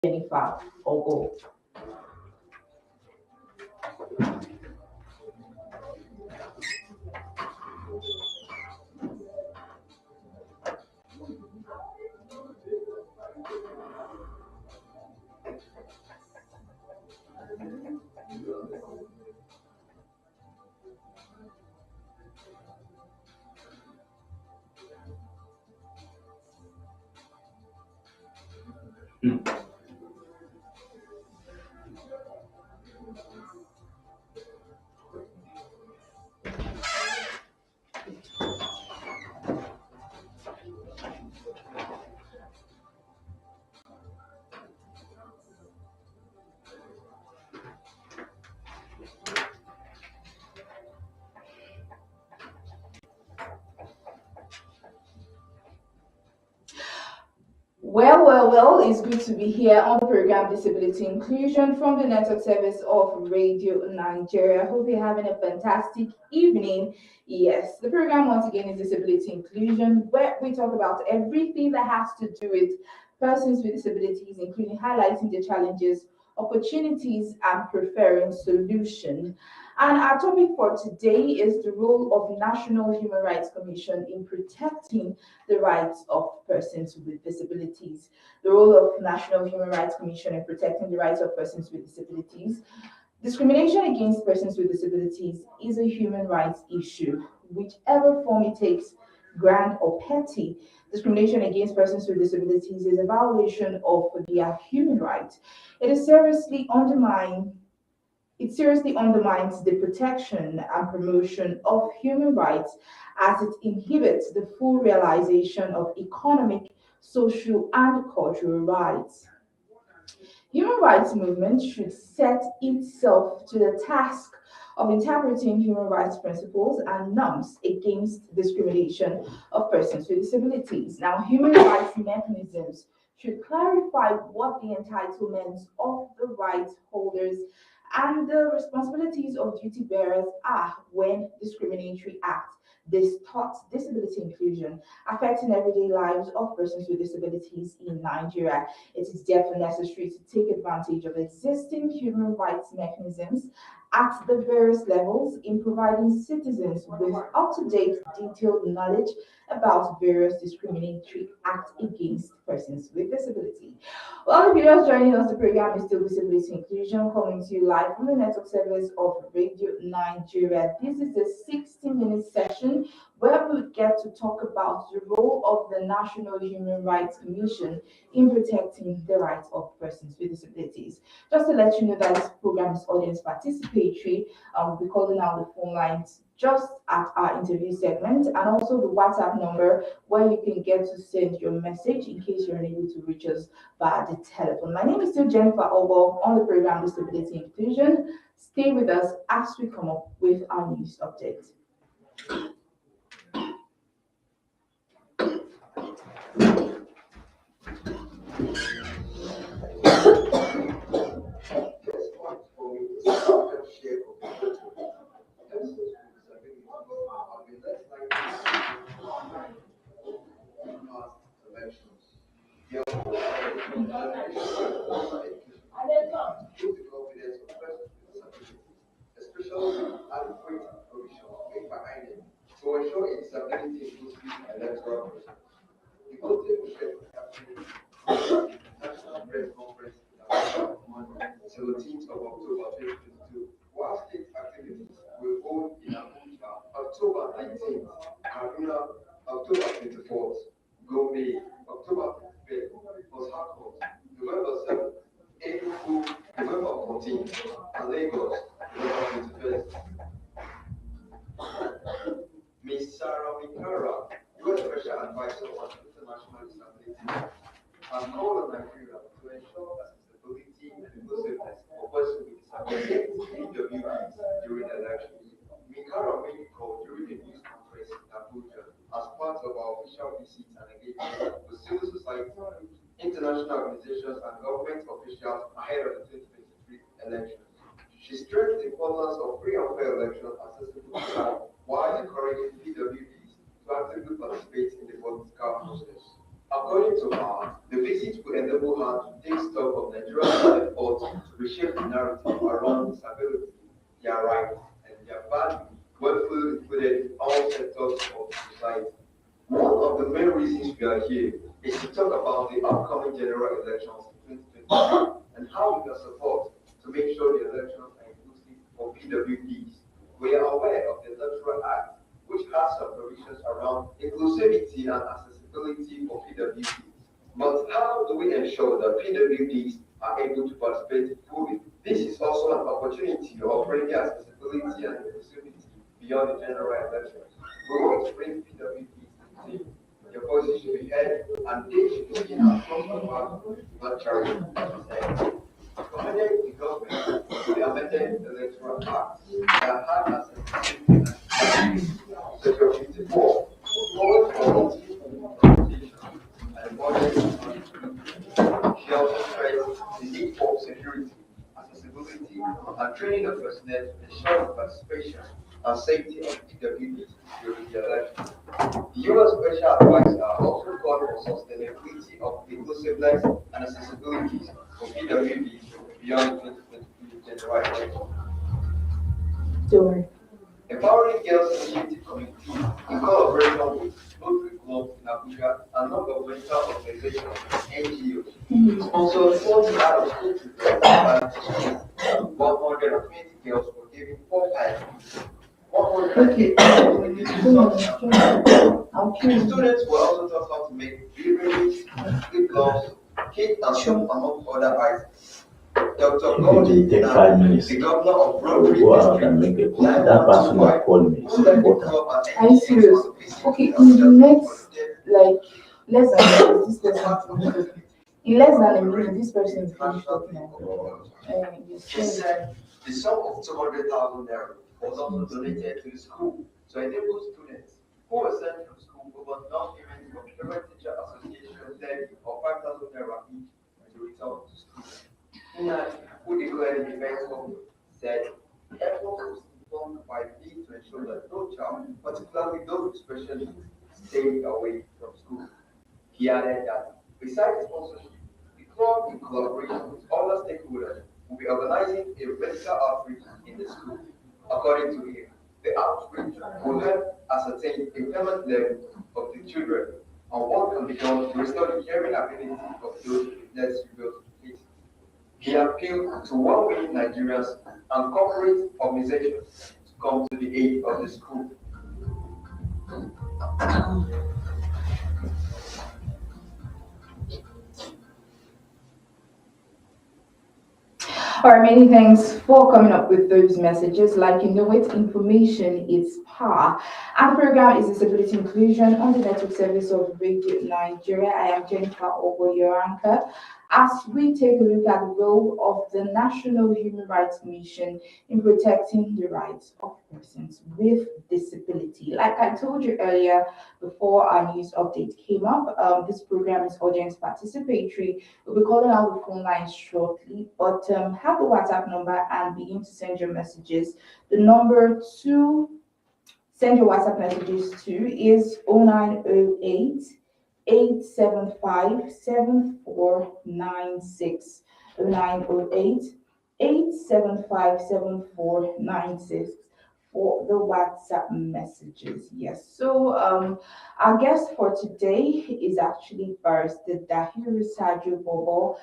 Jennifer Ogo. Well, it's good to be here on the program Disability Inclusion from the network service of Radio Nigeria. I hope you're having a fantastic evening. Yes, the program once again is Disability Inclusion, where we talk about everything that has to do with persons with disabilities, including highlighting the challenges, opportunities, and preferring solution. And our topic for today is the role of National Human Rights Commission in protecting the rights of persons with disabilities. The role of National Human Rights Commission in protecting the rights of persons with disabilities. Discrimination against persons with disabilities is a human rights issue, whichever form it takes, grand or petty. Discrimination against persons with disabilities is a violation of their human rights. It is seriously undermined it seriously undermines the protection and promotion of human rights as it inhibits the full realization of economic, social, and cultural rights. Human rights movement should set itself to the task of interpreting human rights principles and norms against discrimination of persons with disabilities. Now, human rights mechanisms should clarify what the entitlements of the rights holders and the responsibilities of duty bearers are when discriminatory acts distort disability inclusion, affecting everyday lives of persons with disabilities in Nigeria. It is therefore necessary to take advantage of existing human rights mechanisms at the various levels in providing citizens with up-to-date detailed knowledge about various discriminatory acts against persons with disability. Well, if you're just joining us, the program is still Disability Inclusion, coming to you live from the network service of Radio Nigeria. This is a 60-minute session where we get to talk about the role of the National Human Rights Commission in protecting the rights of persons with disabilities. Just to let you know that this program is audience participatory, we'll be calling out the phone lines just at our interview segment, and also the WhatsApp number where you can get to send your message in case you're unable to reach us via the telephone. My name is still Jennifer Ogo on the program Disability Inclusion. Stay with us as we come up with our news update. Especially adequate provision made by INEC to ensure its ability inclusive electoral process. The voting will get National Press Conference on Monday, 17th of October 2022, while state activities will hold in Abuja October 19th, Arena October 24th, Gombe October 5th, Port Harcourt November 7th, Enugu November 14th, and Lagos November 21st. Ms. Sarah Mikara, U.S. Special Advisor on International Disability, has called on Nigeria to ensure accessibility and inclusiveness for persons with disabilities (PWDs) during elections. Mikara made the call during a news conference in Abuja as part of our official visit and engagement with civil society, international organizations, and government officials ahead of the 2023 elections. She stressed the importance of free and fair elections accessible to all, while encouraging PWDs to actively participate in the political process. According to her, the visit will enable her to take stock of Nigeria's efforts to reshape the narrative around disability, their rights, and their value, when fully included in all sectors of society. One of the main reasons we are here is to talk about the upcoming general elections in 2023 and how we can support to make sure the elections are inclusive for PWDs. We are aware of the Electoral Act, which has some provisions around inclusivity and accessibility for PWDs. But how do we ensure that PWDs are able to participate fully? This is also an opportunity of bringing accessibility and inclusivity beyond the general elections. We want to bring PWDs to the team. Their voices should be heard and they should be seen as customer, not charity. To amend the government, we amended the Electoral Act that had accessibility and Section 54 calls for representation and borders. She also stressed the need for security, accessibility, and training of personnel to ensure the participation and safety of PWDs during the election. The UN Special Advisor also called for sustainability of inclusiveness and accessibility for PWDs beyond the 2023 general election. Sure. Empowering Girls Initiative Committee in collaboration with Rotary Club in Abuja and non-governmental organizations NGOs sponsored 40 out of school children and schools. 120 girls were given 4 packs. 108 were given socks and students were also taught how to make beverages, lip gloves, cake and soap among other items. Dr. Gordon, Take 5 minutes. the governor of Rotary Go out and make a call. That person will call me. It's important. Are you serious? Okay, in the next, like, less than a minute, this person, in less than a minute, this person is finished talking now. She said the sum of 200,000 naira was also donated to the school to enable students who were sent from school who were not given from Parent Teacher Association levy of 5,000 naira each to return to school. Ina, who declared the event of, said the effort was informed by the need to ensure that no child, particularly those with special needs, stay away from school. He added that besides sponsorship, the club, in collaboration with other stakeholders, will be organizing a medical outreach in the school. According to him, the outreach will help ascertain the impairment level of the children and what can be done to restore the hearing ability of those with less severe cases. He appealed to well-meaning Nigerians and corporate organizations to come to the aid of the school. All right, many thanks for coming up with those messages. Like you know it, information is power. Our program is Disability Inclusion on the network service of Radio Nigeria. I am Jennifer Obo, your anchor. As we take a look at the role of the National Human Rights Commission in protecting the rights of persons with disability. Like I told you earlier, before our news update came up, this program is audience participatory. We'll be calling out the phone lines shortly, but have the WhatsApp number and begin to send your messages. The number to send your WhatsApp messages to is 0908 875 7496. 0908 875 7496 for the WhatsApp messages. Yes. So our guest for today is actually Barrister Dahiru Sajo Bobo,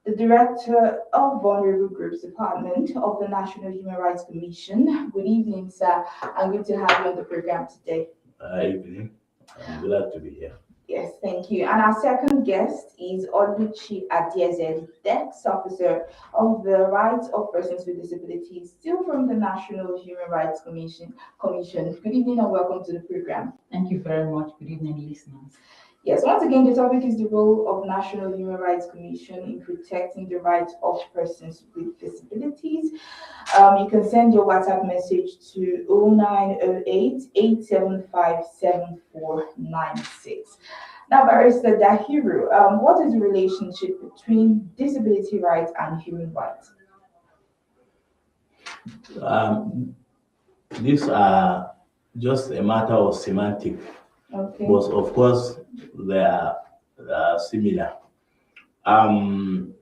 the Director of Vulnerable Groups Department of the National Human Rights Commission. Good evening, sir, and good to have you on the program today. Evening. I'm glad to be here. Yes, thank you. And our second guest is Oluchi Adieze, Desk Officer of the Rights of Persons with Disabilities, still from the National Human Rights Commission. Good evening and welcome to the program. Thank you very much. Good evening, listeners. Yes, once again, the topic is the role of National Human Rights Commission in protecting the rights of persons with disabilities. You can send your WhatsApp message to 0908 875 7496. Now, Barrister Dahiru, what is the relationship between disability rights and human rights? These are just a matter of semantics. Okay. But of course, they are similar. Um,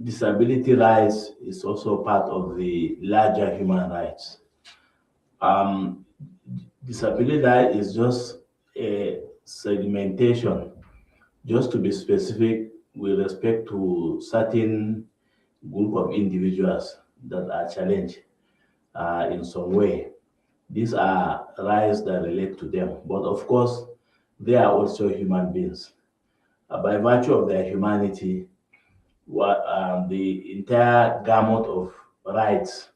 Disability rights is also part of the larger human rights. Um, Disability right is just a segmentation, just to be specific with respect to certain group of individuals that are challenged in some way. These are rights that relate to them, but of course, they are also human beings. By virtue of their humanity, the entire gamut of rights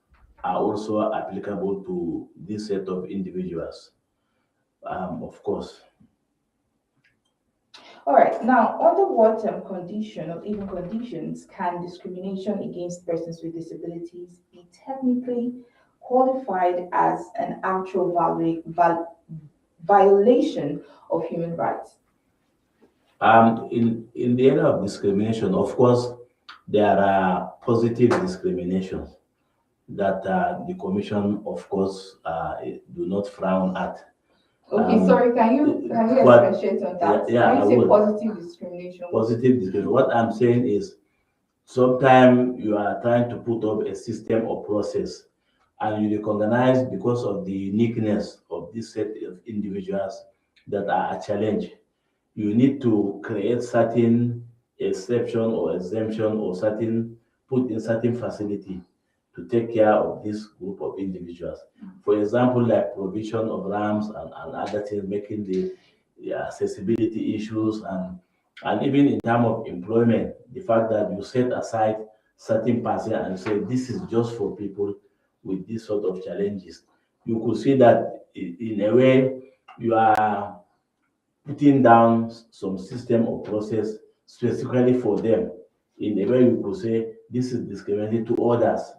are also applicable to this set of individuals, of course. All right. Now, under what condition or even conditions can discrimination against persons with disabilities be technically qualified as an actual violation of human rights? In the area of discrimination, of course, there are positive discriminations that the commission, of course, do not frown at. Okay, sorry, can you But expatiate on yeah, that? yeah, When I you say will. positive discrimination, Positive discrimination. What I'm saying is, sometimes you are trying to put up a system or process, and you recognize because of the uniqueness of this set of individuals that are a challenge, you need to create certain exception or exemption or certain put in certain facility to take care of this group of individuals. For example, like provision of ramps and other things, making the accessibility issues and even in terms of employment, the fact that you set aside certain percent and say this is just for people with this sort of challenges. You could see that in a way you are putting down some system or process specifically for them. In a way, you could say this is discriminating to others.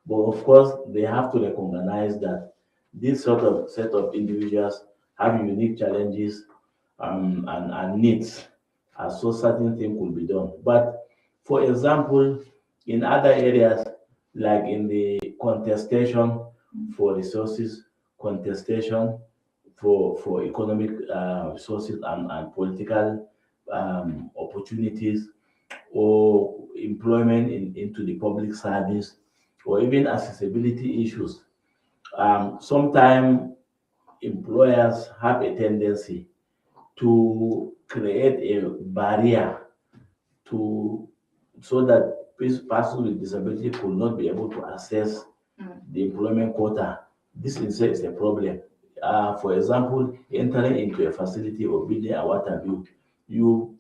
But of course, they have to recognize that this sort of set of individuals have unique challenges and needs, and so certain things could be done. But for example, in other areas, like in the contestation for resources, contestation for economic resources and political opportunities, or employment into the public service, or even accessibility issues. Sometimes employers have a tendency to create a barrier to so that persons with disability could not be able to access the employment quota. This itself is a problem. For example, entering into a facility or building a water bill, you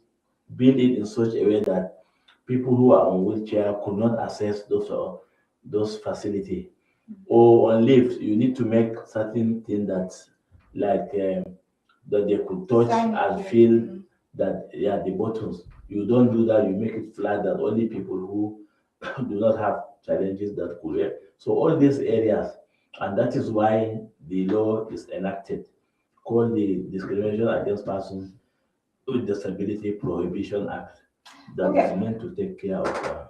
build it in such a way that people who are on wheelchair could not access those facilities. Or on lift, you need to make certain things like that they could touch and feel that yeah the buttons. You don't do that. You make it flat that only people who do not have challenges that could wear. So all these areas, and that is why the law is enacted, called the Discrimination Against Persons with Disability Prohibition Act, that is Okay. meant to take care of.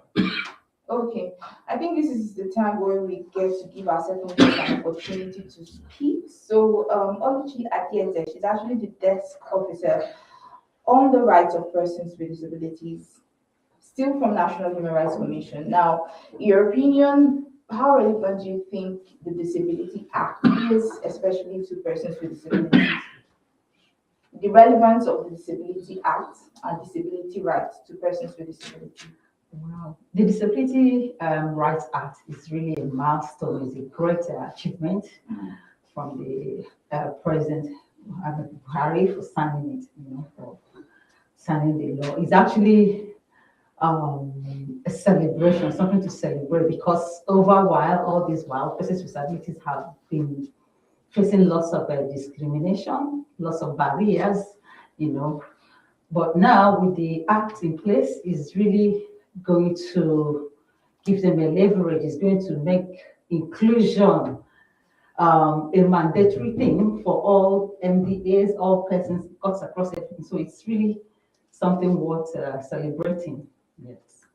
Okay, I think this is the time where we get to give ourselves an opportunity to speak. So, Oluchi Atieze, she's actually the desk officer on the rights of persons with disabilities, still from National Human Rights Commission. Now, your opinion, how relevant do you think the Disability Act is, especially to persons with disabilities? The relevance of the Disability Act and disability rights to persons with disabilities. Wow. The Disability Rights Act is really a milestone, it's a great achievement from the President Muhammad Buhari for signing it, for signing the law. It's actually a celebration, something to celebrate, because over a while, all these while, persons with disabilities have been facing lots of discrimination, lots of barriers, but now with the act in place, is really going to give them a leverage, is going to make inclusion a mandatory thing for all MDAs, all persons, cuts across everything. So it's really something worth celebrating. Yes.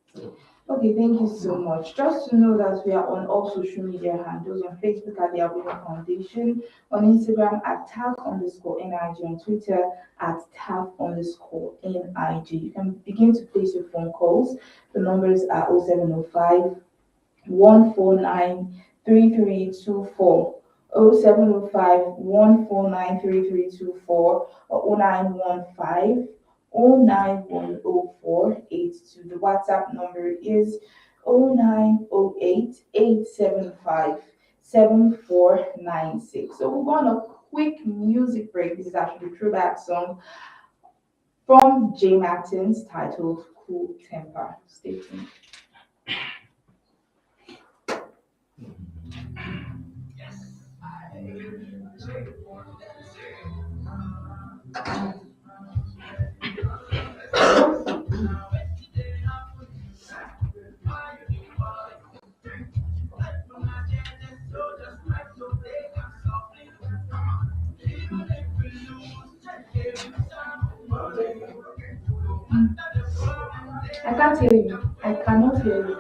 Okay, thank you so much. Just to know that we are on all social media handles on Facebook at the Albino Foundation, on Instagram at TAF_NIG, on Twitter at TAF_NIG. You can begin to place your phone calls. The numbers are 0705 149 3324. 0705 149 3324 or 0915 0910482. The WhatsApp number is 0908 875 7496. So we're going on a quick music break. This is actually a throwback song from J Martins titled Cool Temper. Stay tuned. I can't hear you. I cannot hear you.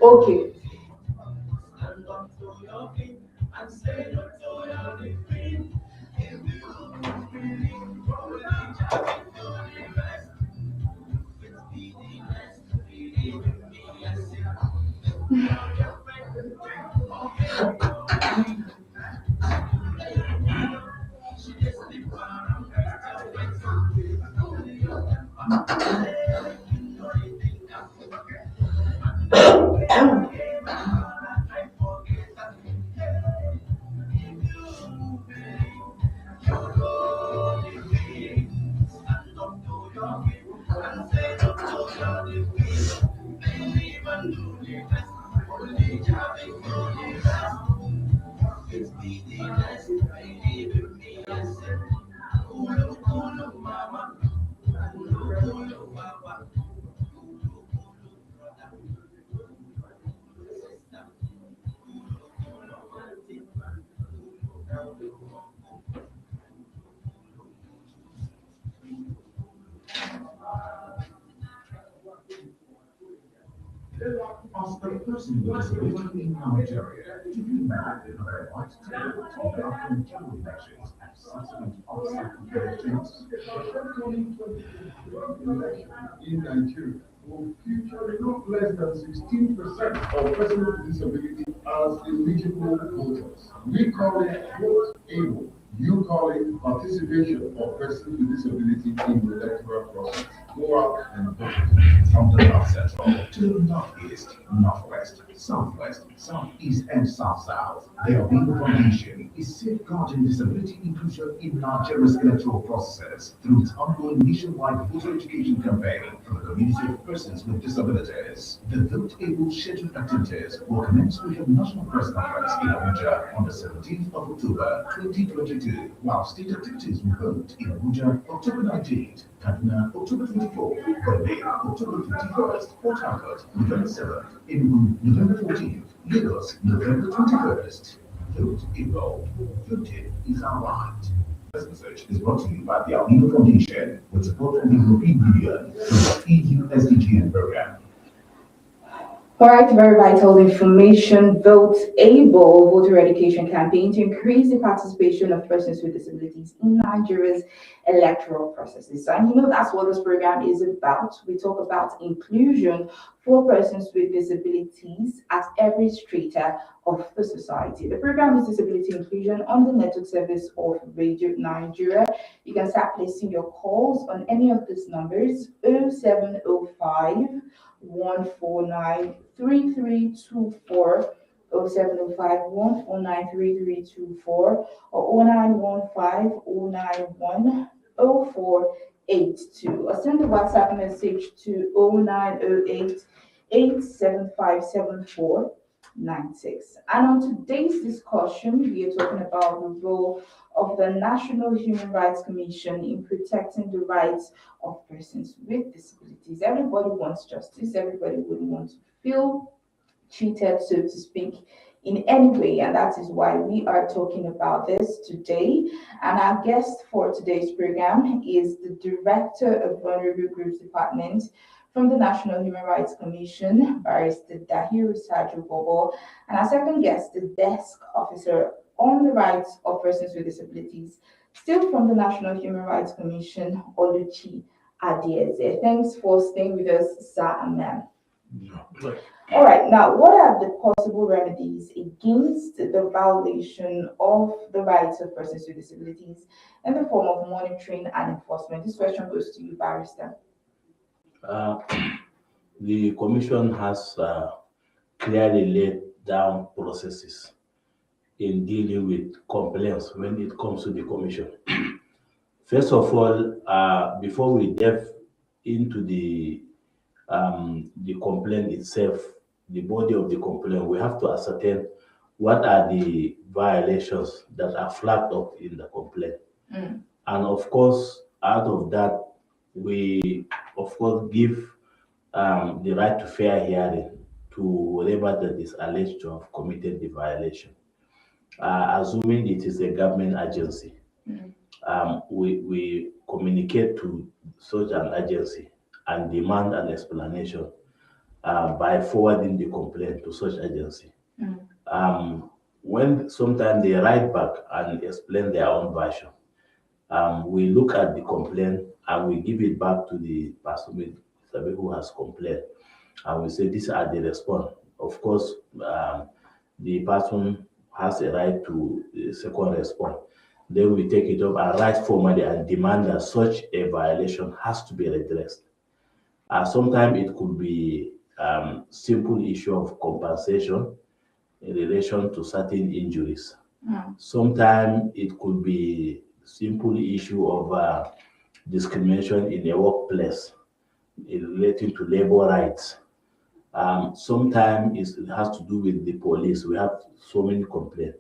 Okay. As a person with disability in Nigeria, do you know the right to vote in the upcoming general elections and subsequent obstacle elections? In Nigeria will feature not less than 16% of persons with disability as eligible voters. We call it vote able. You call it participation of persons with disability in the electoral process. Go out and vote. From the North Central to the Northeast, Northwest, Southwest, Southeast, and South-South, the Albino Foundation is safeguarding disability inclusion in Nigeria's electoral processes through its ongoing nationwide voter education campaign for the community of persons with disabilities. The Vote Able scheduled activities will commence with a national press conference in Abuja on the 17th of October 2022, while state activities will hold in Abuja October 19th, Kaduna October 24th, Gombe October 21st, Port Harcourt November 7th, Enugu November 14th, Lagos November 21st. Vote Able. Voting is our right. This message is brought to you by the Albino Foundation with support from the European Union through the EU SDGN program. All right, very vital information. Vote Able voter education campaign to increase the participation of persons with disabilities in Nigeria's electoral processes. And you know that's what this program is about. We talk about inclusion for persons with disabilities at every strata of the society. The program is disability inclusion on the network service of Radio Nigeria. You can start placing your calls on any of these numbers: 0705 149 3324, 0705 149 3324, or 0915 091 0482. Or send a WhatsApp message to 0908 875 7496. And on today's discussion, we are talking about the role of the National Human Rights Commission in protecting the rights of persons with disabilities. Everybody wants justice. Everybody would want to feel treated, so to speak, in any way, and that is why we are talking about this today. And our guest for today's program is the Director of Vulnerable Groups Department from the National Human Rights Commission, Barrister Dahiru Sajo Bobo, and our second guest, the Desk Officer on the Rights of Persons with Disabilities, still from the National Human Rights Commission, Oluchi Adieze. Thanks for staying with us, sir and ma'am. All right, now what are the possible remedies against the violation of the rights of persons with disabilities in the form of monitoring and enforcement? This question goes to you, Barrister. The Commission has clearly laid down processes in dealing with complaints when it comes to the Commission. First of all, before we delve into the complaint itself, the body of the complaint, we have to ascertain what are the violations that are flagged up in the complaint. And of course, out of that, we of course give the right to fair hearing to whoever that is alleged to have committed the violation. Assuming it is a government agency, we communicate to such an agency and demand an explanation by forwarding the complaint to such agency. When sometimes they write back and explain their own version, we look at the complaint and we give it back to the person who has complained, and we say these are the response. Of course, the person has a right to the second response. Then we take it up and write formally and demand that such a violation has to be redressed. Sometimes it could be simple issue of compensation in relation to certain injuries. Sometimes it could be simple issue of discrimination in a workplace relating to labor rights. Sometimes it has to do with the police. We have so many complaints.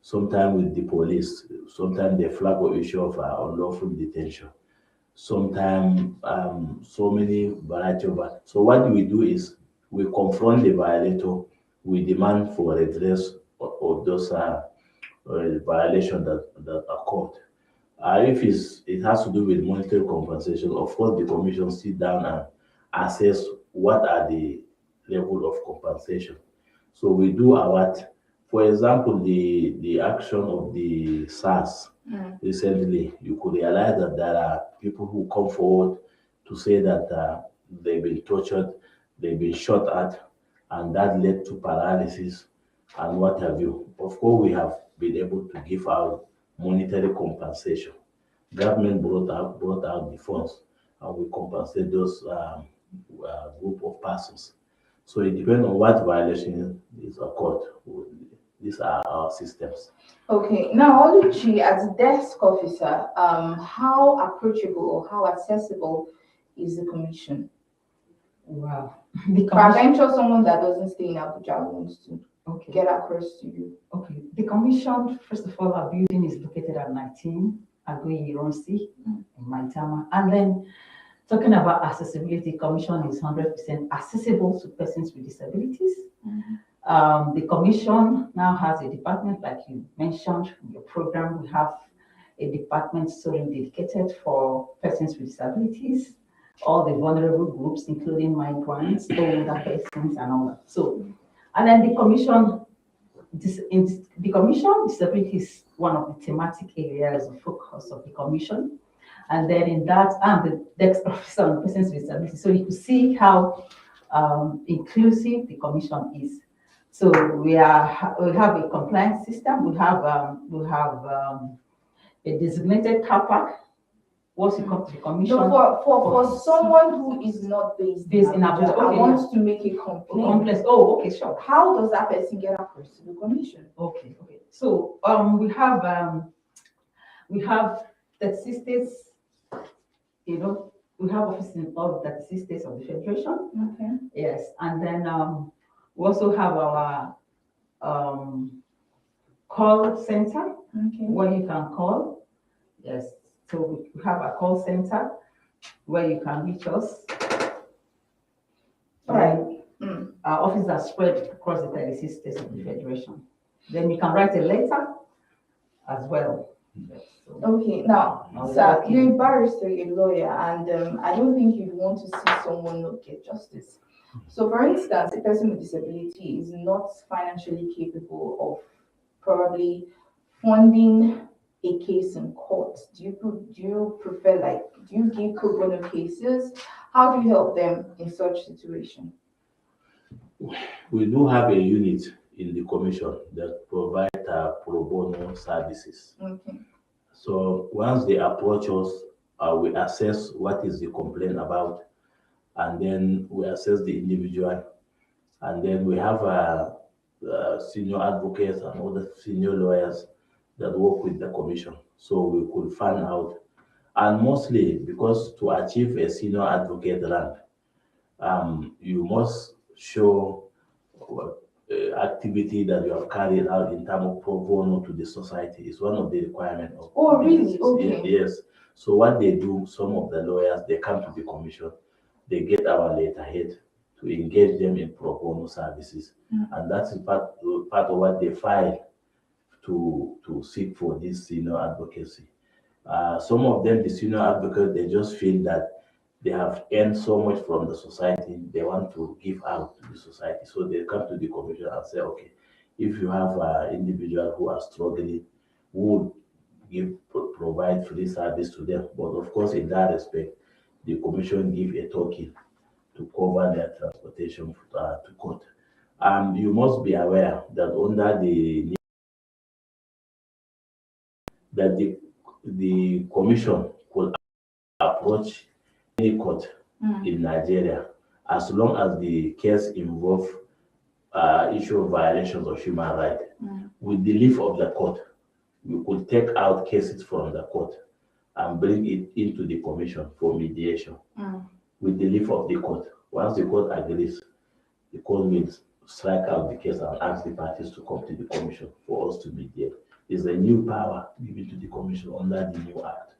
Sometimes with the police, sometimes they flag an issue of unlawful detention. Sometimes so many variety of. So what we do is we confront the violator, we demand for redress of those violations that occurred. If it has to do with monetary compensation, of course the commission sit down and assess what are the level of compensation. So we do our, for example, the action of the SARS recently, you could realize that there are people who come forward to say that they've been tortured, they've been shot at, and that led to paralysis and what have you. Of course, we have been able to give out monetary compensation. Government brought out the funds, and we compensate those group of persons. So it depends on what violation is occurred. These are our systems. Okay, now Oluchi, as a desk officer, how approachable or how accessible is the commission? Wow. Peradventure, someone that doesn't stay in Abuja wants to get across to you. Okay, the commission, first of all, our building is located at 19 Agoyi Ronsi in Maitama. And then talking about accessibility, commission is 100% accessible to persons with disabilities. The commission now has a department, like you mentioned in your program. We have a department solely dedicated for persons with disabilities, all the vulnerable groups, including migrants, older persons, and all that. So, and then the commission, disability is one of the thematic areas of focus of the commission. And then in that, I'm the desk officer on persons with disabilities. So you can see how inclusive the commission is. So we have a compliance system. We have a designated car park. Once you come to the commission. So for someone who is not based in Abuja, okay, wants to make a complaint. Oh, okay, sure. How does that person get across to the commission? Okay. So we have 36 states. We have offices in all 36 states of the federation. Okay. Yes, and then we also have our call center where you can call. Yes, so we have a call center where you can reach us. All right. Our offices are spread across the 36 states of the federation. Then you can write a letter as well. So, Okay, now, I'll sir, work you're a in- barrister, a lawyer, and I don't think you'd want to see someone not get justice. So, for instance, a person with disability is not financially capable of probably funding a case in court. Do you prefer, like, do you give pro bono cases? How do you help them in such situation? We do have a unit in the commission that provide pro bono services. Okay. So once they approach us, we assess what is the complaint about, and then we assess the individual, and then we have senior advocates and other senior lawyers that work with the commission. So we could find out, and mostly because to achieve a senior advocate rank, you must show what activity that you have carried out in terms of pro bono to the society is one of the requirements of Oh, really? this. Okay. Yes. So what they do, some of the lawyers, they come to the commission, they get our letterhead to engage them in pro bono services, and that's part of what they file to seek for this senior advocacy. Some of them, the senior advocates, they just feel that they have earned so much from the society, they want to give out to the society. So they come to the commission and say, okay, if you have an individual who are struggling, we would provide free service to them. But of course, in that respect, the commission give a token to cover their transportation to court. You must be aware that under the commission could approach any court in Nigeria as long as the case involve issue of violations of human rights. With the leave of the court, we could take out cases from the court and bring it into the commission for mediation. With the leave of the court, once the court agrees, the court will strike out the case and ask the parties to come to the commission for us to mediate. It's a new power given to the commission under the new act.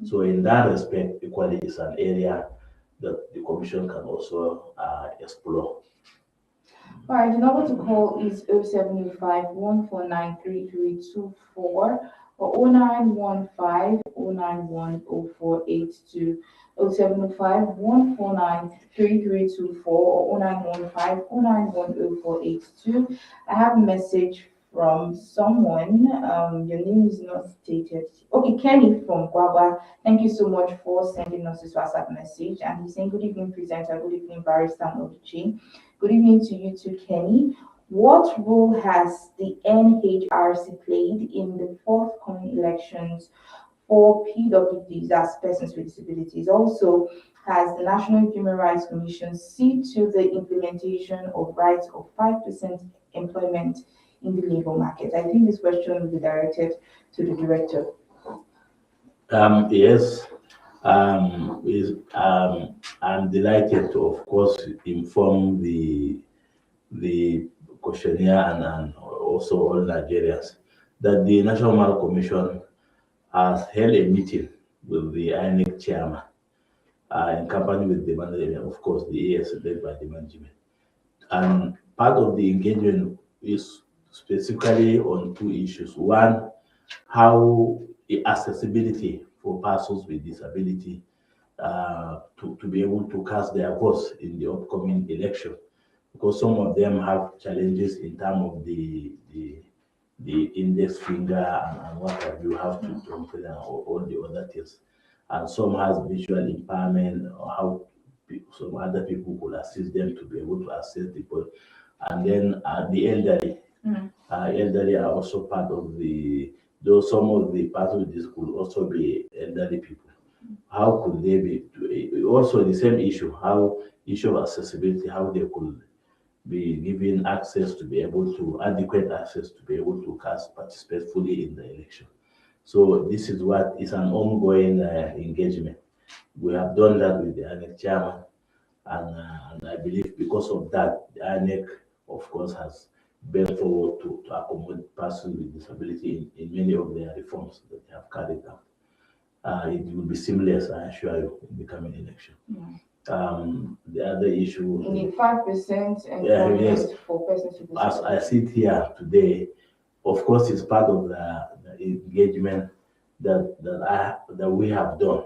So in that respect, equally is an area that the commission can also explore. All right, the number to call is 0705 149 3324 or 0915 091 0482. 0705 149 3324 or 0915 091 0482. I have a message from someone. Your name is not stated. Okay, Kenny from Guagua. Thank you so much for sending us this WhatsApp message. And he's saying, good evening, presenter. Good evening, Barrister Novici. Good evening to you too, Kenny. What role has the NHRC played in the forthcoming elections for PWDs, as persons with disabilities? Also, has the National Human Rights Commission seen to the implementation of rights of 5% employment in the labor market? I think this question will be directed to the director. Yes, I'm delighted to, of course, inform the questionnaire and also all Nigerians that the National Human Rights Commission has held a meeting with the INEC chairman, in company with the management, of course, the AS led by the management. And part of the engagement is specifically on two issues. One, how the accessibility for persons with disability to be able to cast their votes in the upcoming election, because some of them have challenges in terms of the index finger and what have you have to fill and all the other things, and some has visual impairment or how some other people could assist them to be able to access the vote, and then the elderly. Elderly are also part of though some of the part of this could also be elderly people. How could they be? Also, the same issue, how issue of accessibility, how they could be given access to be able to, adequate access to be able to participate fully in the election. So this is what is an ongoing engagement. We have done that with the INEC chairman, and I believe because of that, the INEC, of course, has bent forward to accommodate persons with disability in many of their reforms that they have carried out. It will be seamless, I assure you, in the coming election. The other issue, You need 5% employment yes, for persons with as I disabilities. sit here today, of course, it's part of the engagement that we have done,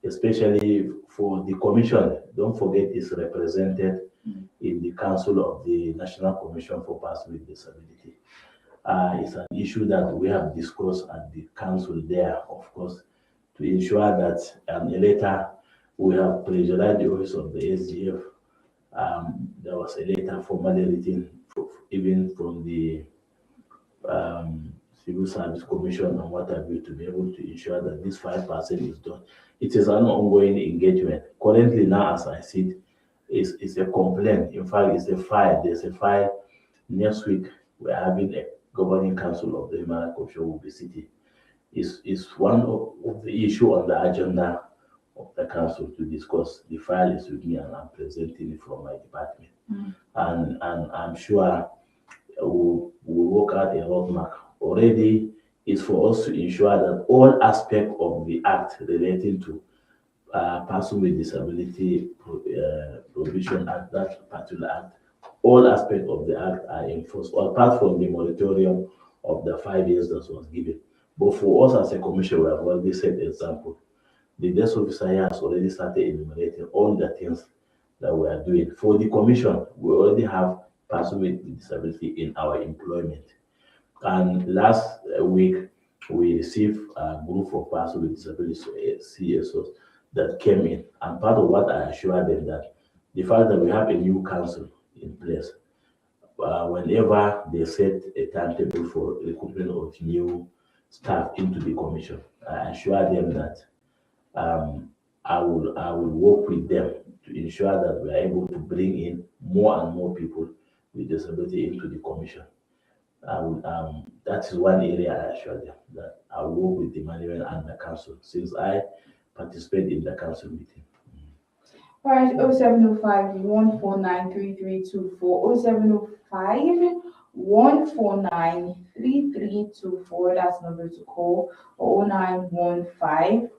especially for the commission. Don't forget, it's represented in the Council of the National Commission for Persons with Disability. It's an issue that we have discussed at the council there, of course, to ensure that later we have pressurized the office of the SGF. There was a letter formally written, even from the Civil Service Commission and what have you, to be able to ensure that this 5% is done. It is an ongoing engagement. Currently, now, as I see it, it's a complaint. In fact, it's a file. There's a file. Next week, we're having a governing council of the Human Rights Commission will be sitting. Is one of the issue on the agenda of the council to discuss. The file is with me and I'm presenting it from my department. And I'm sure we'll work out a roadmap. Already, it's for us to ensure that all aspects of the act relating to person with disability provision act, that particular act, all aspects of the act are enforced, apart from the moratorium of the 5 years that was given. But for us as a commission, we have already set example. The desk officer here has already started enumerating all the things that we are doing. For the commission, we already have person with disability in our employment. And last week, we received a group of persons with disabilities, CSOs, that came in. And part of what I assured them that the fact that we have a new council in place, whenever they set a timetable for recruitment of new staff into the commission, I assure them that I will work with them to ensure that we are able to bring in more and more people with disability into the commission. That is one area I assure them that I will work with the management and the council since I participate in the council meeting. All right, 0705 149 3324, 0705 149 3324, that's the number to call, or 0915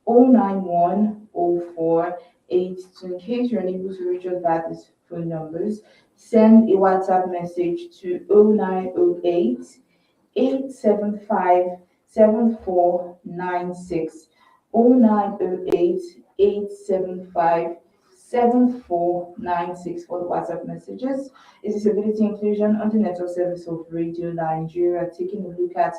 091 0482. In case you're unable to reach us by these phone numbers, send a WhatsApp message to 0908 875 7496, 0908 875 7496 for the WhatsApp messages. Is disability inclusion on the network service of Radio Nigeria, taking a look at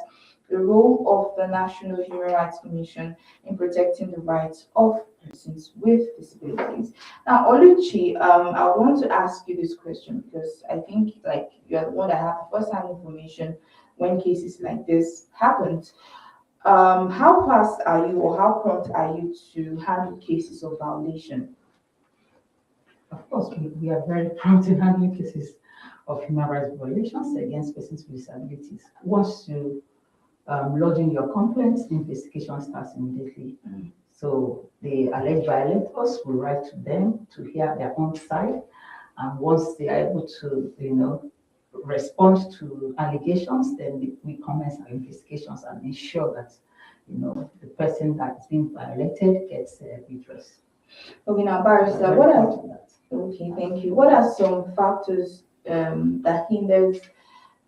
the role of the National Human Rights Commission in protecting the rights of persons with disabilities. Now, Oluchi, I want to ask you this question because I think like you're the one that have first-hand information when cases like this happened. How fast are you, or how prompt are you to handle cases of violation? Of course, we are very prompt in handling cases of human rights violations against persons with disabilities. Once you lodge in your complaints, the investigation starts immediately. So the alleged violators will write to them to hear their own side, and once they are able to, respond to allegations, then we commence our investigations and ensure that, the person that's being violated gets redress. Okay, now, Barrister, what are okay? Thank you. What are some factors that hinders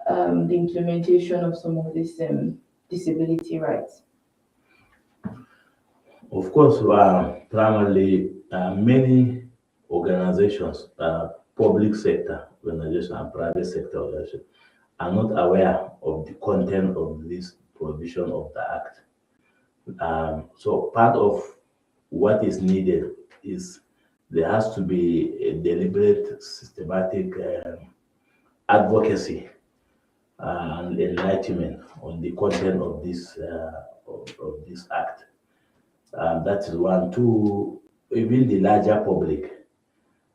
the implementation of some of these disability rights? Of course, primarily many organizations, public sector organizations and private sector organizations, are not aware of the content of this provision of the Act. So part of what is needed is there has to be a deliberate, systematic advocacy and enlightenment on the content of this Act. That is one. Two, even the larger public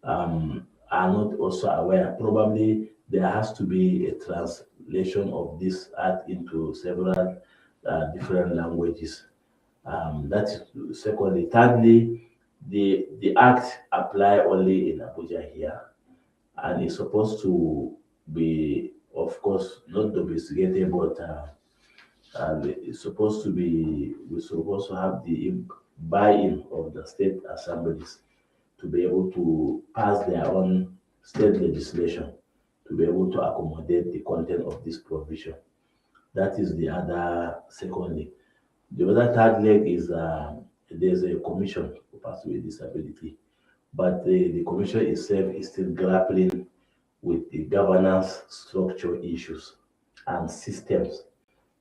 are not also aware. Probably there has to be a translation of this act into several different languages. That is secondly. Thirdly, the act apply only in Abuja here, and it's supposed to be, of course, not domesticated, but it's supposed to be. We're supposed to have the buy-in of the state assemblies to be able to pass their own state legislation to be able to accommodate the content of this provision. That is the other second leg. The other third leg is there's a commission for persons with disability, but the commission itself is still grappling with the governance structure issues and systems.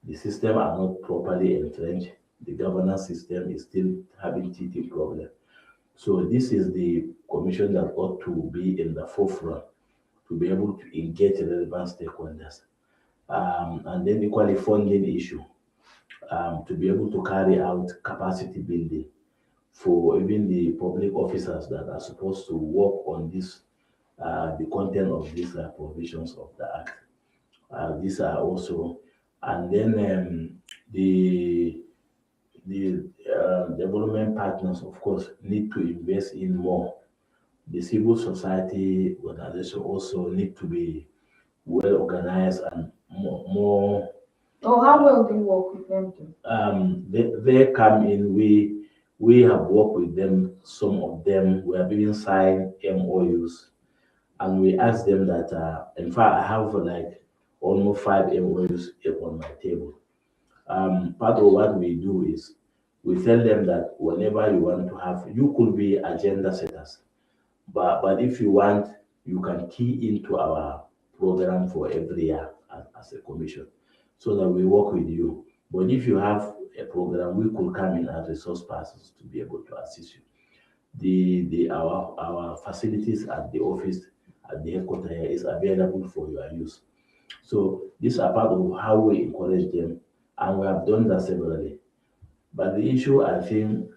The system are not properly entrenched. The governance system is still having teething problem. So this is the commission that ought to be in the forefront to be able to engage relevant stakeholders. And then equally funding issue to be able to carry out capacity building for even the public officers that are supposed to work on this, the content of these provisions of the act. These are also, and then the development partners, of course, need to invest in more. The civil society organization also need to be well organized and more. Oh, how well do you work with them too? They come in. We have worked with them. Some of them we have even signed MOUs, and we ask them that. In fact, I have like almost 5 MOUs on my table. Part of what we do is we tell them that whenever you want to have, you could be agenda setters, but if you want, you can key into our program for every year as a commission, so that we work with you. But if you have a program, we could come in as resource persons to be able to assist you. The our facilities at the office at the headquarters here is available for your use. So these are part of how we encourage them, and we have done that severally. But the issue, I think,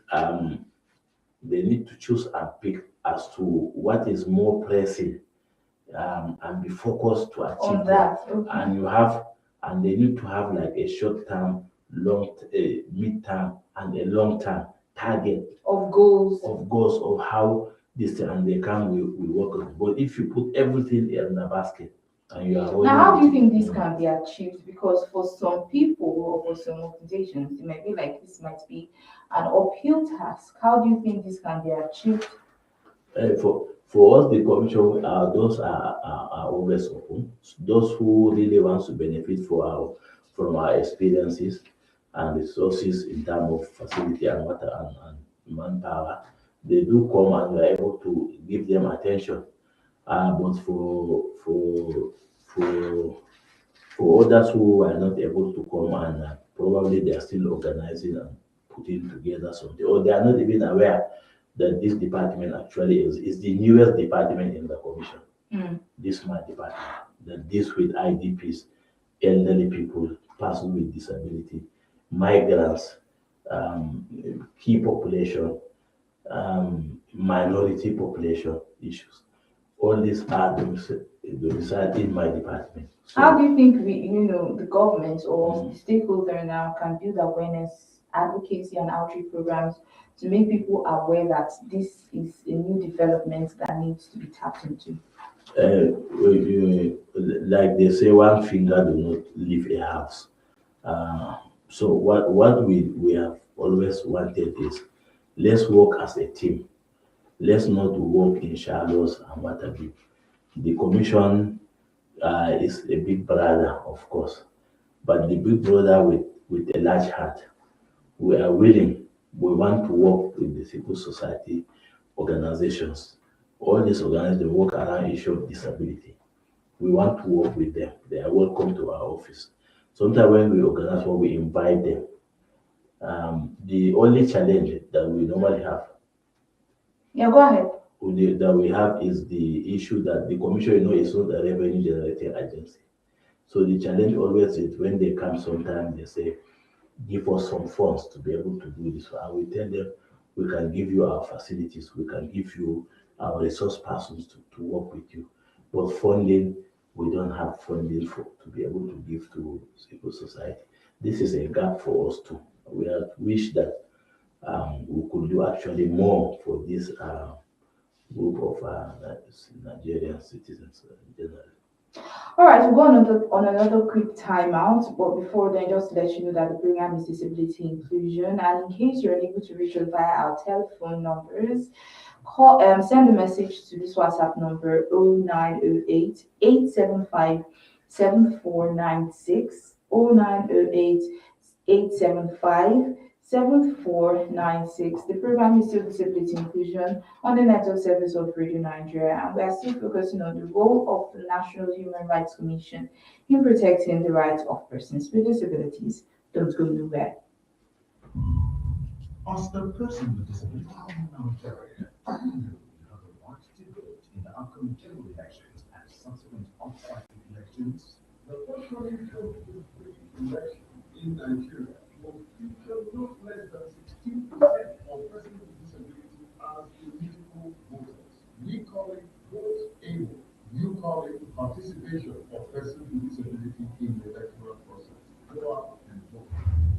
they need to choose and pick as to what is more pressing, and be focused to On achieve that, them. okay. And they need to have like a short term, mid term, and a long term target Of goals. of how this thing, and they can we work on it. But if you put everything in a basket and you are holding Now, how do you it, think this can be achieved? Because for some people or for some organizations, it might be like this might be an uphill task. How do you think this can be achieved? for us, the commission, those are always open. Those who really want to benefit from our experiences and resources in terms of facility and water and manpower, they do come and we are able to give them attention. But for for others who are not able to come, and probably they are still organizing and putting together something, or they are not even aware that this department actually is the newest department in the commission. Mm. This my department that deals with IDPs, elderly people, persons with disability, migrants, key population, minority population issues. All these are domiciled in my department. How So do you think the government or the stakeholder now can build awareness, advocacy, and outreach programs to make people aware that this is a new development that needs to be tapped into? like they say, one finger do not leave a house. So what we have always wanted is let's work as a team. Let's not work in shadows and what have you. The commission is a big brother, of course, but the big brother with a large heart. We are willing. We want to work with the civil society organizations. All these organizations work around issue of disability. We want to work with them. They are welcome to our office. Sometimes when we organize, when we invite them, the only challenge that we normally have, Yeah, go ahead. that we have is the issue that the commission, is not a revenue generating agency. So the challenge always is when they come, sometimes they say, give us some funds to be able to do this. And we tell them, we can give you our facilities, we can give you our resource persons to work with you. But funding, we don't have funding to be able to give to civil society. This is a gap for us too. We have wish that we could do actually more for this group of Nigerian citizens generally. All right, we'll go on another quick timeout. But before then, just to let you know that the program is disability inclusion. And in case you're unable to reach us via our telephone numbers, send a message to this WhatsApp number 0908 875 7496. 0908 875 7496. The program is still Disability Inclusion on the network service of Radio Nigeria, and we are still focusing on the role of the National Human Rights Commission in protecting the rights of persons with disabilities. Don't go nowhere. As a person with disability in Nigeria, you have the right to vote in the upcoming general elections and subsequent off-cycle elections. The forthcoming 2023 election in Nigeria will feature not less than 16% of persons with disability as eligible voters. We call it vote able. You call it participation of persons with disability in the electoral process. Go out and vote.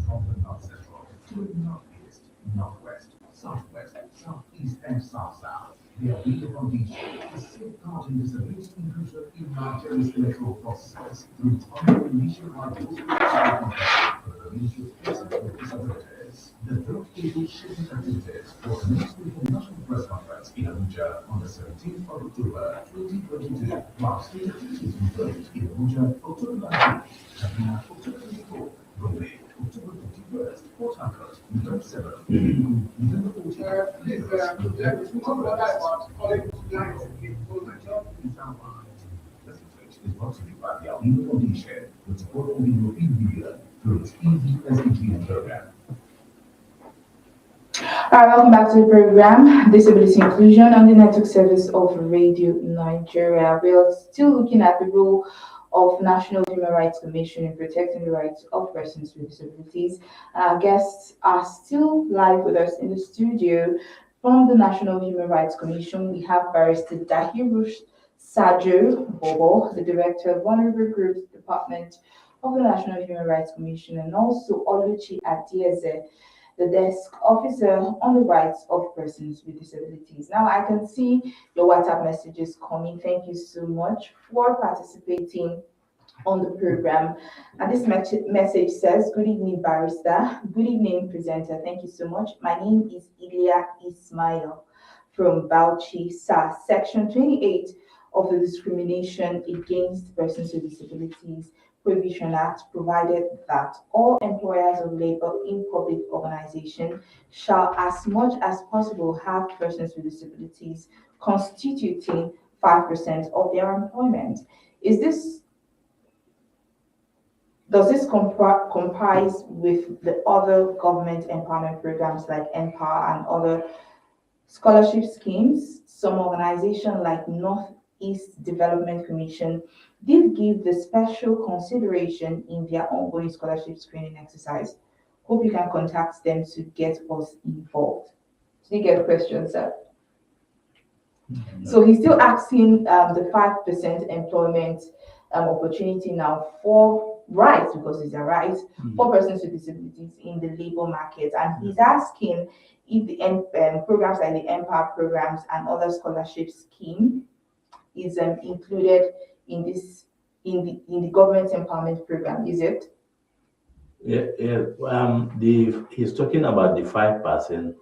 From the North Central to the Northeast, Northwest, Southwest, Southeast, and South-South, there will be a foundation for safeguarding disability inclusion in Nigeria's electoral process through its ongoing nationwide voting for the community of persons with disabilities. The vote able shaping activities for the next week of National Press Conference in Abuja on the 17th of October 2022. While state activities will vote in Abuja October 19th, Kaduna October 24th, Gombe October 21st, Port Harcourt November 7th, November 14th, Lagos November 21st. This message is brought to you by the Alino Foundation with support from the European Union through its EVSDG program. All right, welcome back to the program, Disability Inclusion on the network service of Radio Nigeria. We are still looking at the role of National Human Rights Commission in protecting the rights of persons with disabilities. Our guests are still live with us in the studio. From the National Human Rights Commission, we have Barrister Dahiru Sajo Bobo, the Director of Vulnerable Groups Department of the National Human Rights Commission, and also Oluchi Adieze, the desk officer on the rights of persons with disabilities. Now I can see your WhatsApp messages coming. Thank you so much for participating on the program. And this message says, good evening, barrister. Good evening, presenter. Thank you so much. My name is Ilya Ismail from Bauchi, SAS, Section 28 of the Discrimination Against Persons with Disabilities Prohibition Act provided that all employers of labor in public organization shall as much as possible have persons with disabilities constituting 5% of their employment. Does this comprise with the other government empowerment programs like Empower and other scholarship schemes? Some organizations like Northeast Development Commission did give the special consideration in their ongoing scholarship screening exercise. Hope you can contact them to get us involved. Did you get the question, sir? So he's still asking the 5% employment opportunity now for rights, because it's a right for persons with disabilities in the labor market. And he's asking if the programs like the Empower programs and other scholarship scheme is included in this in the government empowerment program, is it? He's talking about the 5%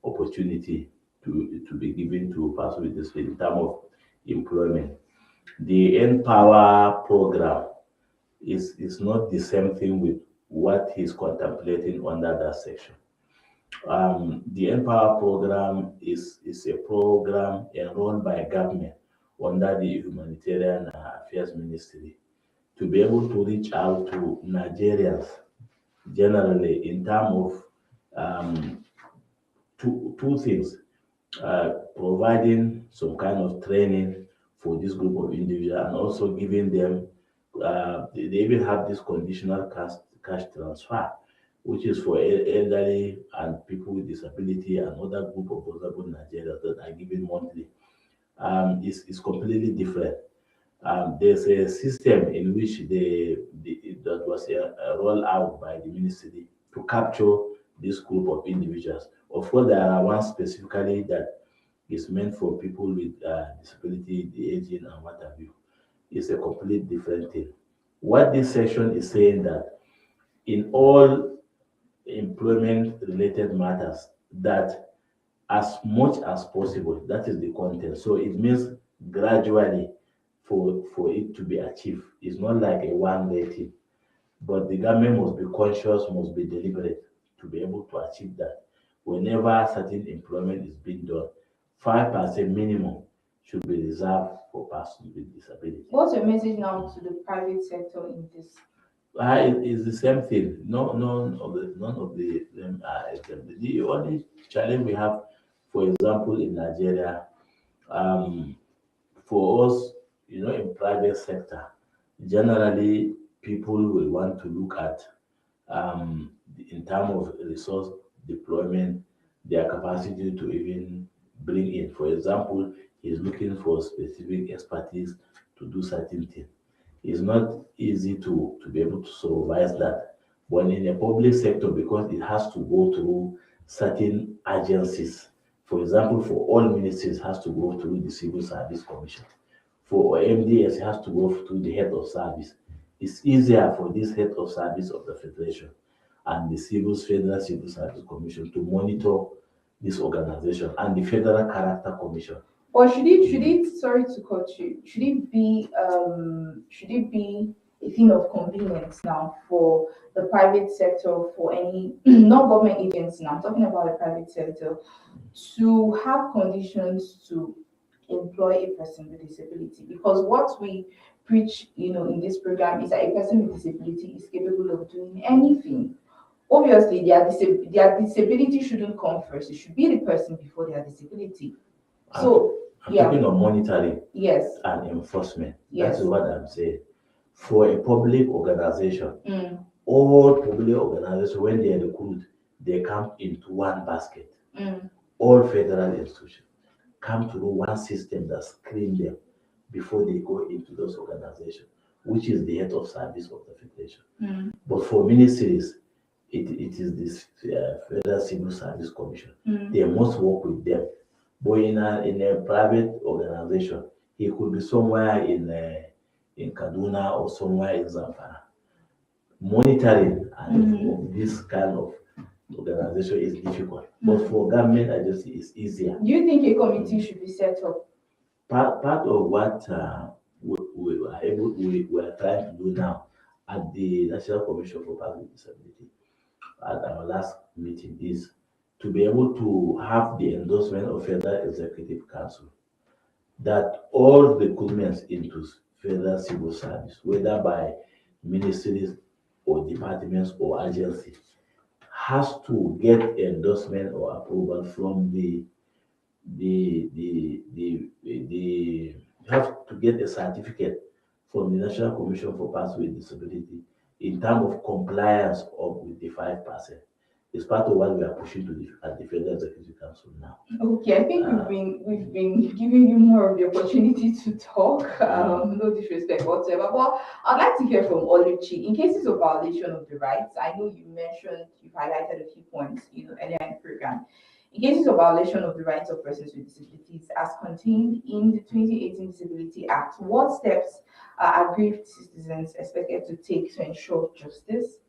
opportunity to be given to persons with disability in terms of employment. The Empower program is not the same thing with what he's contemplating under that section. The Empower program is a program enrolled by government under the Humanitarian Affairs Ministry to be able to reach out to Nigerians generally in terms of two things, providing some kind of training for this group of individuals and also giving them, they even have this conditional cash transfer, which is for elderly and people with disability and other group of vulnerable Nigerians that are given monthly. Is completely different. There's a system in which that was rolled out by the ministry to capture this group of individuals. Of course, there are one specifically that is meant for people with disability, the aging, and what have you. It's a complete different thing. What this section is saying that in all employment-related matters, that as much as possible, that is the content. So it means gradually for it to be achieved. It's not like a one-way thing. But the government must be conscious, must be deliberate to be able to achieve that. Whenever certain employment is being done, 5% minimum should be reserved for persons with disability. What's your message now to the private sector in this? It's the same thing. No, none of the them are exempt. The only challenge we have, for example, in Nigeria, um, for us, in private sector, generally people will want to look at in terms of resource deployment, their capacity to even bring in. For example, he's looking for specific expertise to do certain things. It's not easy to be able to supervise that. But in a public sector, because it has to go through certain agencies, for example, for all ministries, has to go through the Civil Service Commission. For MDS, it has to go through the head of service. It's easier for this head of service of the federation and the Federal Civil Service Commission to monitor this organization and the Federal Character Commission. Or should it, sorry to cut you, should it be a thing of convenience now for the private sector, for any non-government agents now, I'm talking about the private sector, to have conditions to employ a person with disability? Because what we preach, in this program is that a person with disability is capable of doing anything. Obviously, their disability shouldn't come first. It should be the person before their disability. So, I'm yeah, talking of monitoring yes, and enforcement. yes. That's what I'm saying. For a public organization, Mm, all public organizations, when they recruit, they come into one basket. mm, All federal institutions come through one system that screen them before they go into those organizations, which is the head of service of the federation. mm, But for ministries, it is this Federal Civil Service Commission. mm. They must work with them. But in a private organization, he could be somewhere in Kaduna or somewhere in Zamfara. Monitoring and of this kind of organization is difficult. But for government agency, it's easier. Do you think a committee should be set up? Part of what we are trying to do now at the National Commission for Persons with Disability at our last meeting is to be able to have the endorsement of Federal Executive Council that all recruitments into federal civil service, whether by ministries or departments or agencies, has to get endorsement or approval from the you have to get a certificate from the National Commission for Persons with Disability in terms of compliance of with the 5%. It's part of what we are pushing at the Federal Executive Council now. Okay, I think we've been giving you more of the opportunity to talk. No disrespect whatsoever, but I'd like to hear from Oluchi. In cases of violation of the rights, I know you've highlighted a few points, earlier in the program. In cases of violation of the rights of persons with disabilities, as contained in the 2018 Disability Act, what steps are aggrieved citizens expected to take to ensure justice?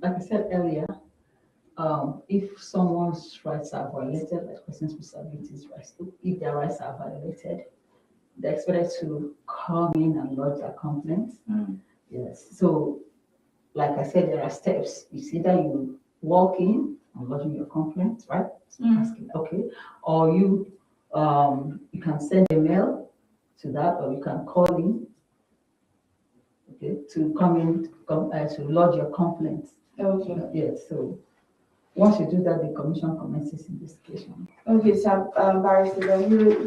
Like I said earlier, if someone's rights are violated, like persons with disabilities rights, if their rights are violated, they're expected to come in and lodge their complaints. Yes. So, like I said, there are steps. It's either you walk in and lodging your complaint, right? So asking, okay, or you can send a mail to that, or you can call in, okay, to to lodge your complaint. Okay. Yes. So once you do that, the commission commences investigation. Okay, so Barrister,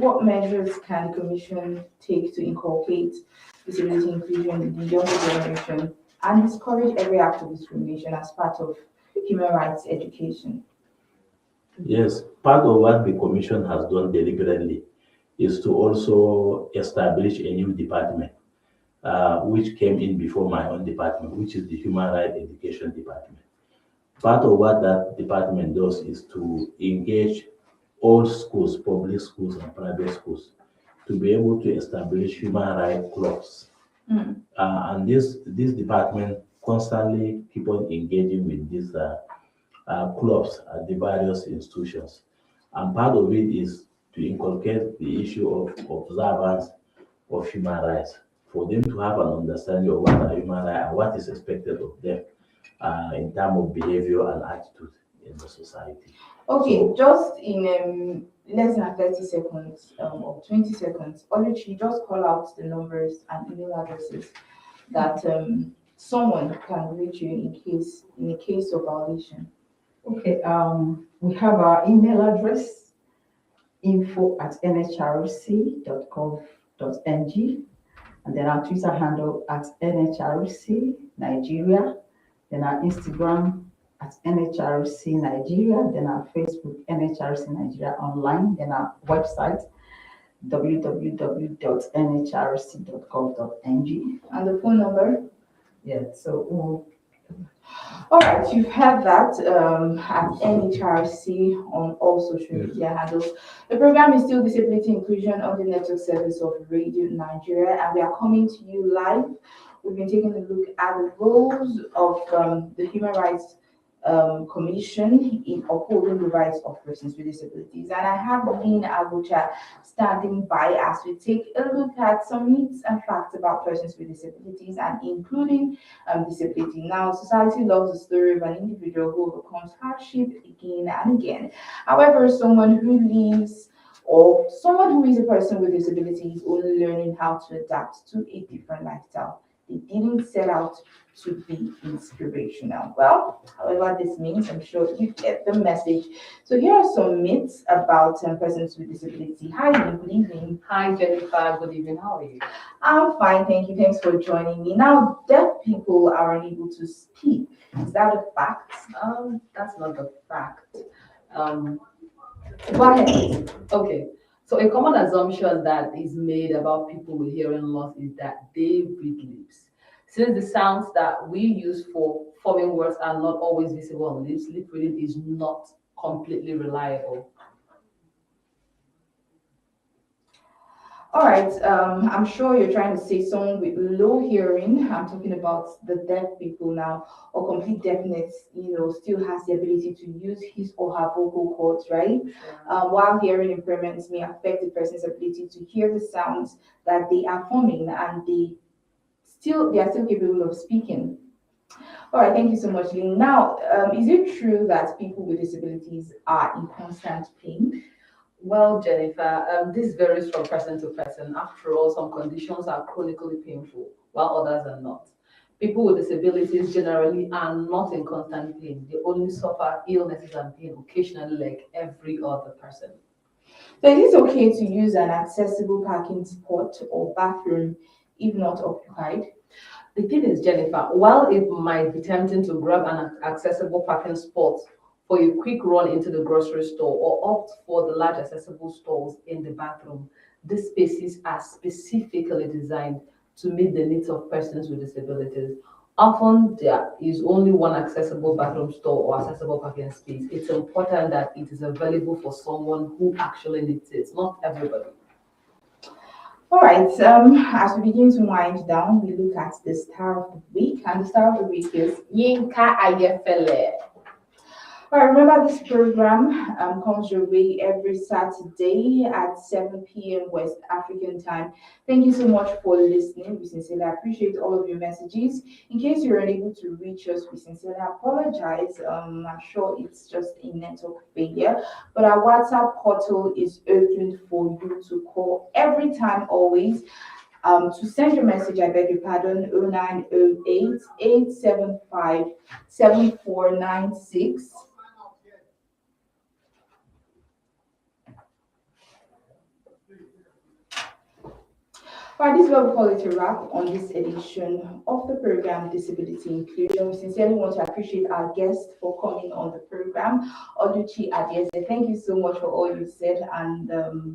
what measures can the commission take to inculcate disability inclusion in the younger generation and discourage every act of discrimination as part of human rights education? Yes, part of what the commission has done deliberately is to also establish a new department, which came in before my own department, which is the Human Rights Education Department. Part of what that department does is to engage all schools, public schools and private schools, to be able to establish human rights clubs. And this department constantly keep on engaging with these clubs at the various institutions. And part of it is to inculcate the issue of observance of human rights. for them to have an understanding of what are human rights and what is expected of them in terms of behavior and attitude in the society. Okay, So, just in less than 30 seconds or 20 seconds, Oluchi, just call out the numbers and email addresses that someone can reach you in a case of violation. Okay, we have our email address, info@nhrc.gov.ng, and then our Twitter handle @NHRC Nigeria, then our Instagram @NHRC Nigeria, then our Facebook NHRC Nigeria Online, then our website www.nhrc.gov.ng. And the phone number? Yeah, so All right, you've heard that at NHRC on all social media handles. The program is still Disability Inclusion on the network service of Radio Nigeria, and we are coming to you live. We've been taking a look at the roles of the Human Rights Commission in upholding the rights of persons with disabilities. And I have Lynn Abucha standing by as we take a look at some myths and facts about persons with disabilities and including disability. Now, society loves the story of an individual who overcomes hardship again and again. However, someone who lives or someone who is a person with disability is only learning how to adapt to a different lifestyle. They didn't set out to be inspirational. Well, however this means, I'm sure you get the message. So here are some myths about persons with disability. Hi, good evening. Hi, Jennifer. Good evening. How are you? I'm fine, thank you. Thanks for joining me. Now, deaf people are unable to speak. Is that a fact? That's not the fact. Go ahead. Okay. So a common assumption that is made about people with hearing loss is that they read lips. Since the sounds that we use for forming words are not always visible on lips, lip reading is not completely reliable. All right, I'm sure you're trying to say someone with low hearing. I'm talking about the deaf people now, or complete deafness, still has the ability to use his or her vocal cords, right? While hearing impairments may affect the person's ability to hear the sounds that they are forming, and they are still capable of speaking. All right, thank you so much, Lynn. Now, is it true that people with disabilities are in constant pain? Well, Jennifer, this varies from person to person. After all, some conditions are chronically painful, while others are not. People with disabilities generally are not in constant pain. They only suffer illnesses and pain occasionally, like every other person. So, is it okay to use an accessible parking spot or bathroom if not occupied? The thing is, Jennifer, while it might be tempting to grab an accessible parking spot for a quick run into the grocery store or opt for the large accessible stalls in the bathroom, these spaces are specifically designed to meet the needs of persons with disabilities. Often there is only one accessible bathroom stall or accessible parking space. It's important that it is available for someone who actually needs it, not everybody. All right, as we begin to wind down, we look at the star of the week, and the star of the week is Yinka Ayefele. All right, remember this program comes your way every Saturday at 7 p.m. West African time. Thank you so much for listening. We sincerely appreciate all of your messages. In case you're unable to reach us, we sincerely apologize. I'm sure it's just a network failure, but our WhatsApp portal is open for you to call every time, always. To send your message, I beg your pardon, 0908 875 7496. All right, this is what we call it a wrap on this edition of the program Disability Inclusion. We sincerely want to appreciate our guest for coming on the program, Oluchi Adiese. Thank you so much for all you said, and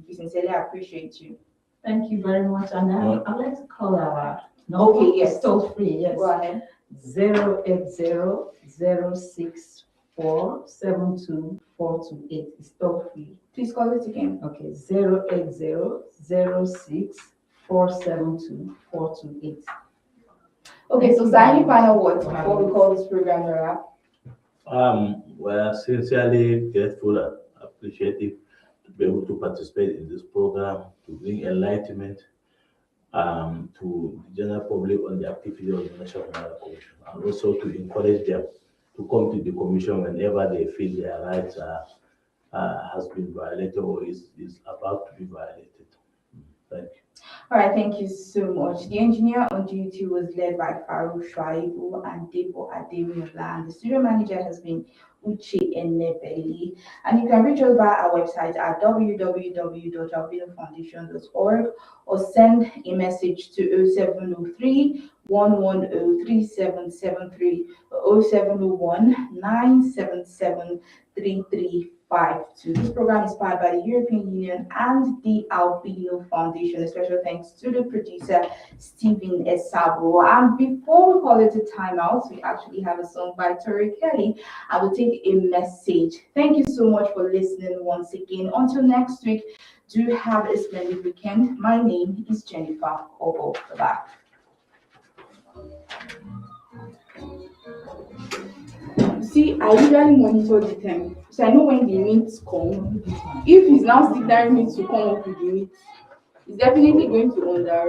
we sincerely appreciate you. thank you very much. And I'd like to call our number. Okay, yes. Toll free, yes. Go ahead. 080-064-72428 is toll free. Please call it again. Okay, 080-064-72428. Okay, so any final words before we call this program a wrap? We're sincerely grateful and appreciative to be able to participate in this program, to bring enlightenment to the general public on the activity of the National Human Commission, and also to encourage them to come to the commission whenever they feel their rights has been violated or is about to be violated. Thank you. All right, thank you so much. The engineer on duty was led by Farouk Shuaibu and Debo Ademiola, and the studio manager has been Uche Enebeli. And you can reach us via our website at www.albinofoundation.org or send a message to 0703 1103773 or 0701 977 3352. This program is powered by the European Union and the Albino Foundation. A special thanks to the producer, Stephen Esabo. And before we call it a timeout, we actually have a song by Tori Kelly. I will take a message. Thank you so much for listening once again. Until next week, do have a splendid weekend. My name is Jennifer Kobo. Bye-bye. See, I usually monitor the time, so I know when the meets come. If he's now still telling me to come up with the meet, it's definitely going to under